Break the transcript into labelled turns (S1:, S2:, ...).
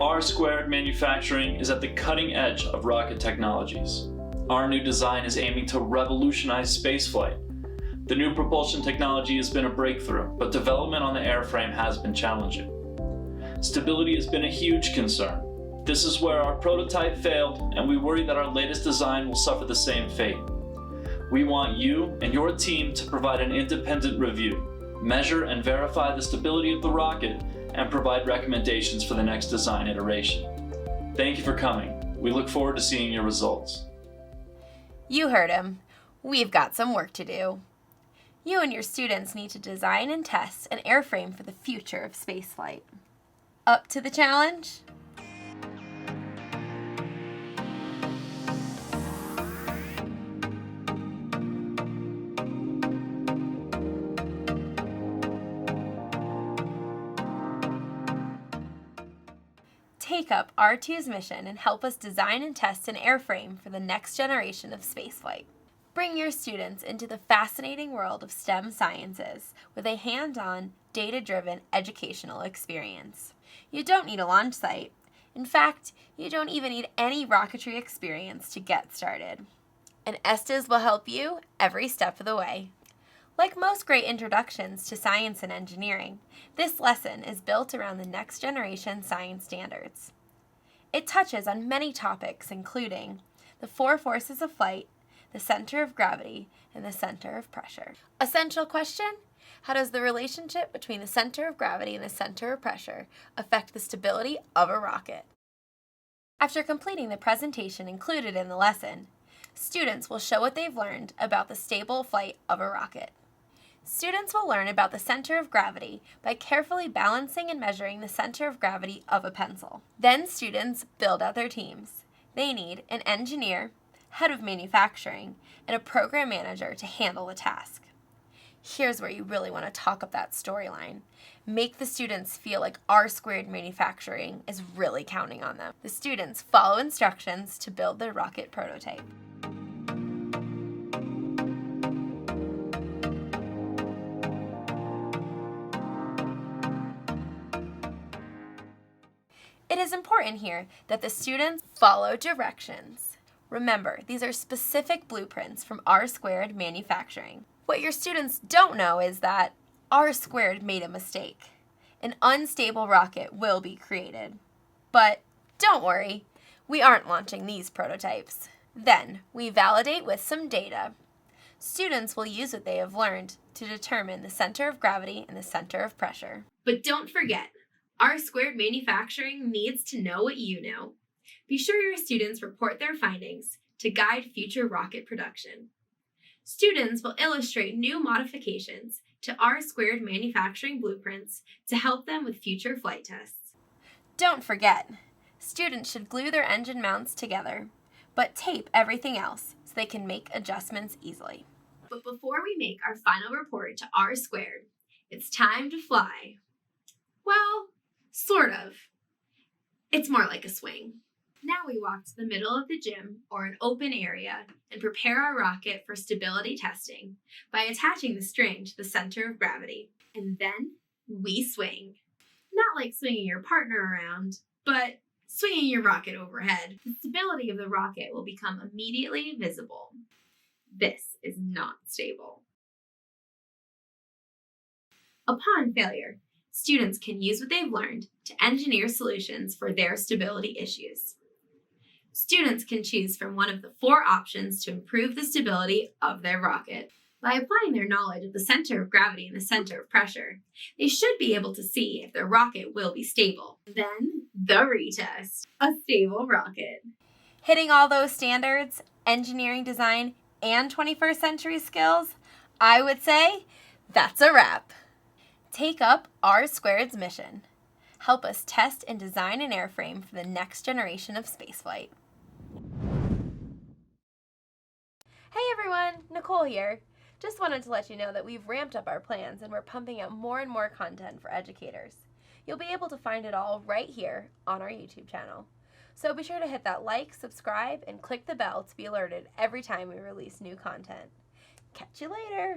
S1: R² manufacturing is at the cutting edge of rocket technologies. Our new design is aiming to revolutionize spaceflight. The new propulsion technology has been a breakthrough, but development on the airframe has been challenging. Stability has been a huge concern. This is where our prototype failed, and we worry that our latest design will suffer the same fate. We want you and your team to provide an independent review, measure and verify the stability of the rocket, and provide recommendations for the next design iteration. Thank you for coming. We look forward to seeing your results.
S2: You heard him. We've got some work to do. You and your students need to design and test an airframe for the future of spaceflight. Up to the challenge? Take up R2's mission and help us design and test an airframe for the next generation of spaceflight. Bring your students into the fascinating world of STEM sciences with a hands-on, data-driven educational experience. You don't need a launch site. In fact, you don't even need any rocketry experience to get started. And Estes will help you every step of the way. Like most great introductions to science and engineering, this lesson is built around the next generation science standards. It touches on many topics including the 4 forces of flight, the center of gravity, and the center of pressure. Essential question: how does the relationship between the center of gravity and the center of pressure affect the stability of a rocket? After completing the presentation included in the lesson, students will show what they've learned about the stable flight of a rocket. Students will learn about the center of gravity by carefully balancing and measuring the center of gravity of a pencil. Then students build out their teams. They need an engineer, head of manufacturing, and a program manager to handle the task. Here's where you really want to talk up that storyline. Make the students feel like R² manufacturing is really counting on them. The students follow instructions to build their rocket prototype. It is important here that the students follow directions. Remember, these are specific blueprints from R² manufacturing. What your students don't know is that R² made a mistake. An unstable rocket will be created. But don't worry, we aren't launching these prototypes. Then, we validate with some data. Students will use what they have learned to determine the center of gravity and the center of pressure. But don't forget, R² manufacturing needs to know what you know. Be sure your students report their findings to guide future rocket production. Students will illustrate new modifications to R² manufacturing blueprints to help them with future flight tests. Don't forget, students should glue their engine mounts together, but tape everything else so they can make adjustments easily. But before we make our final report to R², it's time to fly. Well, sort of. It's more like a swing. Now we walk to the middle of the gym or an open area and prepare our rocket for stability testing by attaching the string to the center of gravity. And then we swing. Not like swinging your partner around, but swinging your rocket overhead. The stability of the rocket will become immediately visible. This is not stable. Upon failure, students can use what they've learned to engineer solutions for their stability issues. Students can choose from one of the 4 options to improve the stability of their rocket. By applying their knowledge of the center of gravity and the center of pressure, they should be able to see if their rocket will be stable. Then, the retest, a stable rocket. Hitting all those standards, engineering design, and 21st century skills, I would say that's a wrap. Take up R²'s mission. Help us test and design an airframe for the next generation of spaceflight. Hey everyone, Nicole here. Just wanted to let you know that we've ramped up our plans and we're pumping out more and more content for educators. You'll be able to find it all right here on our YouTube channel. So be sure to hit that like, subscribe, and click the bell to be alerted every time we release new content. Catch you later!